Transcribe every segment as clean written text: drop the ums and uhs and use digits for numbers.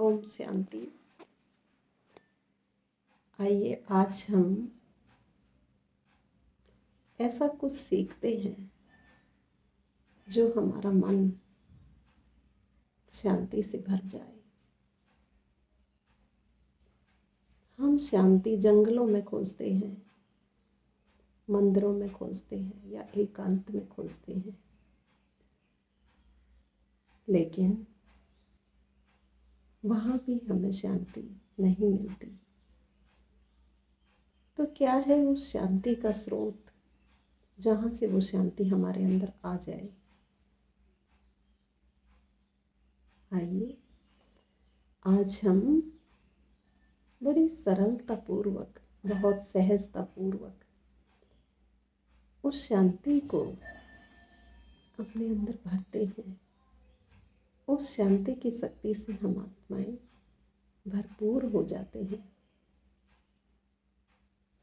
ओम शांति। आइए आज हम ऐसा कुछ सीखते हैं जो हमारा मन शांति से भर जाए। हम शांति जंगलों में खोजते हैं, मंदिरों में खोजते हैं या एकांत में खोजते हैं, लेकिन वहाँ भी हमें शांति नहीं मिलती। तो क्या है उस शांति का स्रोत जहाँ से वो शांति हमारे अंदर आ जाए? आइए आज हम बड़ी सरलता पूर्वक, बहुत सहजता पूर्वक उस शांति को अपने अंदर भरते हैं। उस शांति की शक्ति से हम आत्माएं भरपूर हो जाते हैं।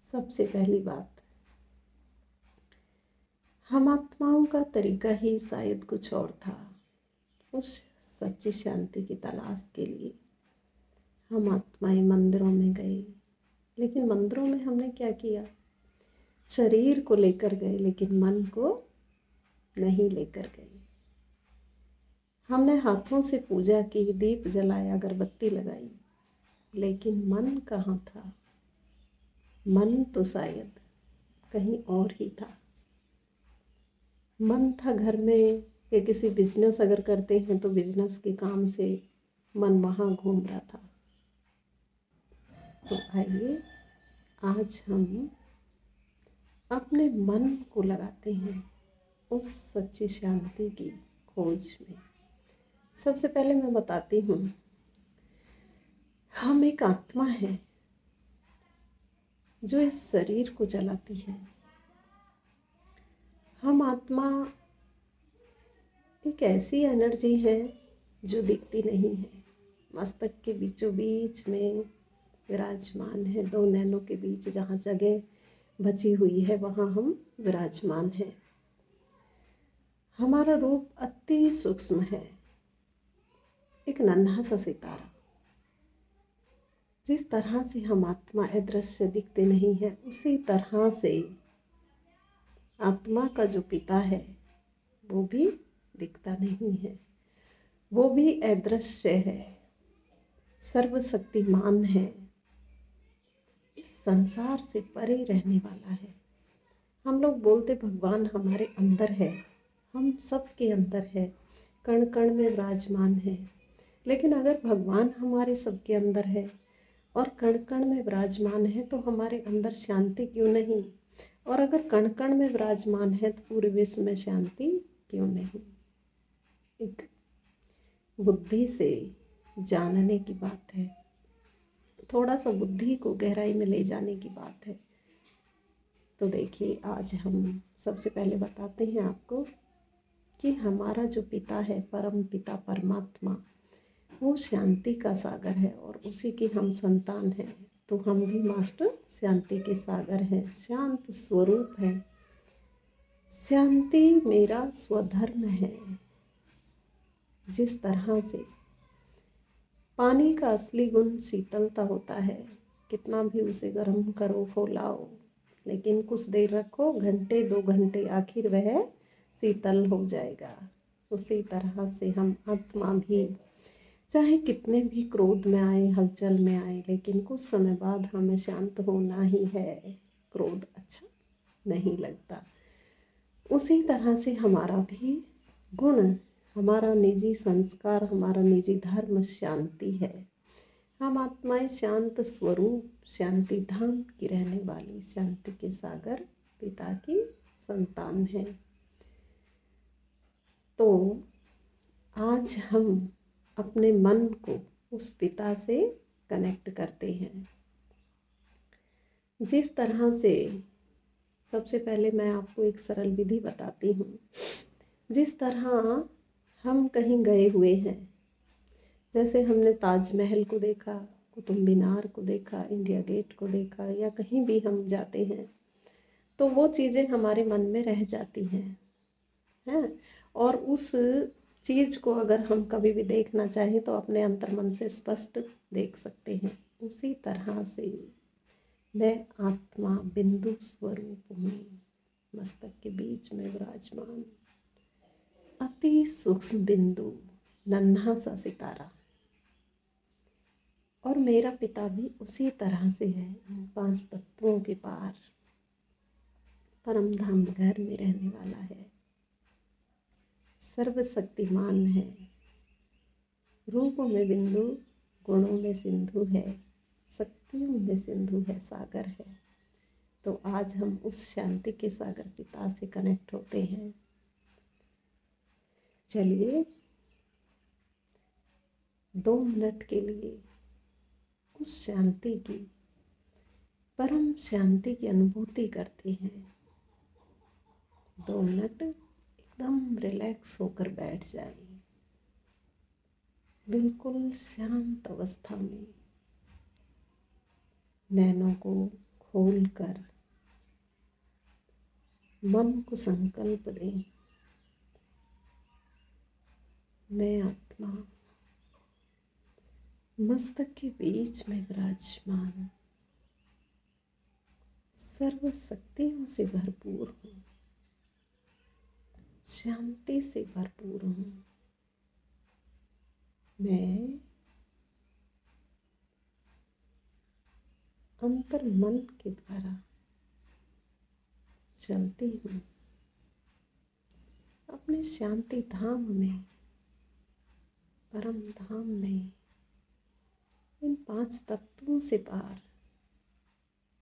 सबसे पहली बात, हम आत्माओं का तरीका ही शायद कुछ और था। उस सच्ची शांति की तलाश के लिए हम आत्माएं मंदिरों में गए, लेकिन मंदिरों में हमने क्या किया? शरीर को लेकर गए, लेकिन मन को नहीं लेकर गए। हमने हाथों से पूजा की, दीप जलाया, अगरबत्ती लगाई, लेकिन मन कहाँ था? मन तो शायद कहीं और ही था। मन था घर में, या किसी बिजनेस अगर करते हैं तो बिजनेस के काम से मन वहाँ घूम रहा था। तो आइए आज हम अपने मन को लगाते हैं उस सच्ची शांति की खोज में। सबसे पहले मैं बताती हूँ, हम एक आत्मा है जो इस शरीर को चलाती है। हम आत्मा एक ऐसी एनर्जी है जो दिखती नहीं है। मस्तक के बीचों बीच में विराजमान है, दो नैनों के बीच जहाँ जगह बची हुई है वहाँ हम विराजमान हैं। हमारा रूप अति सूक्ष्म है, एक नन्हा सा सितारा। जिस तरह से हम आत्मा अदृश्य दिखते नहीं है, उसी तरह से आत्मा का जो पिता है वो भी दिखता नहीं है। वो भी अदृश्य है, सर्वशक्तिमान है, इस संसार से परे रहने वाला है। हम लोग बोलते भगवान हमारे अंदर है, हम सबके अंदर है, कण कण में विराजमान है। लेकिन अगर भगवान हमारे सबके अंदर है और कण कण में विराजमान है तो हमारे अंदर शांति क्यों नहीं? और अगर कण कण में विराजमान है तो पूरे विश्व में शांति क्यों नहीं? एक बुद्धि से जानने की बात है, थोड़ा सा बुद्धि को गहराई में ले जाने की बात है। तो देखिए आज हम सबसे पहले बताते हैं आपको कि हमारा जो पिता है, परम पिता परमात्मा, वो शांति का सागर है और उसी की हम संतान हैं। तो हम भी मास्टर शांति के सागर हैं, शांत स्वरूप है। शांति मेरा स्वधर्म है। जिस तरह से पानी का असली गुण शीतलता होता है, कितना भी उसे गर्म करो, खौलाओ, लेकिन कुछ देर रखो, घंटे 2 घंटे, आखिर वह शीतल हो जाएगा। उसी तरह से हम आत्मा भी चाहे कितने भी क्रोध में आए, हलचल में आए, लेकिन कुछ समय बाद हमें शांत होना ही है। क्रोध अच्छा नहीं लगता। उसी तरह से हमारा भी गुण, हमारा निजी संस्कार, हमारा निजी धर्म शांति है। हम आत्माएं शांत स्वरूप, शांति धाम की रहने वाली, शांति के सागर पिता की संतान है। तो आज हम अपने मन को उस पिता से कनेक्ट करते हैं। जिस तरह से, सबसे पहले मैं आपको एक सरल विधि बताती हूँ। जिस तरह हम कहीं गए हुए हैं, जैसे हमने ताजमहल को देखा, कुतुब मीनार को देखा, इंडिया गेट को देखा, या कहीं भी हम जाते हैं तो वो चीज़ें हमारे मन में रह जाती हैं, और उस चीज को अगर हम कभी भी देखना चाहें तो अपने अंतर्मन से स्पष्ट देख सकते हैं। उसी तरह से मैं आत्मा बिंदु स्वरूप हूँ, मस्तक के बीच में विराजमान अति सूक्ष्म बिंदु, नन्हा सा सितारा। और मेरा पिता भी उसी तरह से है, 5 तत्वों के पार परम धाम घर में रहने वाला है, सर्वशक्तिमान है, रूपों में बिंदु, गुणों में सिंधु है, शक्तियों में सिंधु है, सागर है। तो आज हम उस शांति के सागर पिता से कनेक्ट होते हैं। चलिए 2 मिनट के लिए उस शांति की, परम शांति की अनुभूति करते हैं। 2 मिनट एकदम रिलैक्स होकर बैठ जाइए, बिल्कुल शांत अवस्था में नैनों को खोलकर मन को संकल्प दें, मैं आत्मा मस्तक के बीच में विराजमान सर्व शक्तियों से भरपूर हूँ, शांति से भरपूर हूँ। मैं अंतर मन के द्वारा चलती हूँ अपने शांति धाम में, परम धाम में, इन 5 तत्वों से पार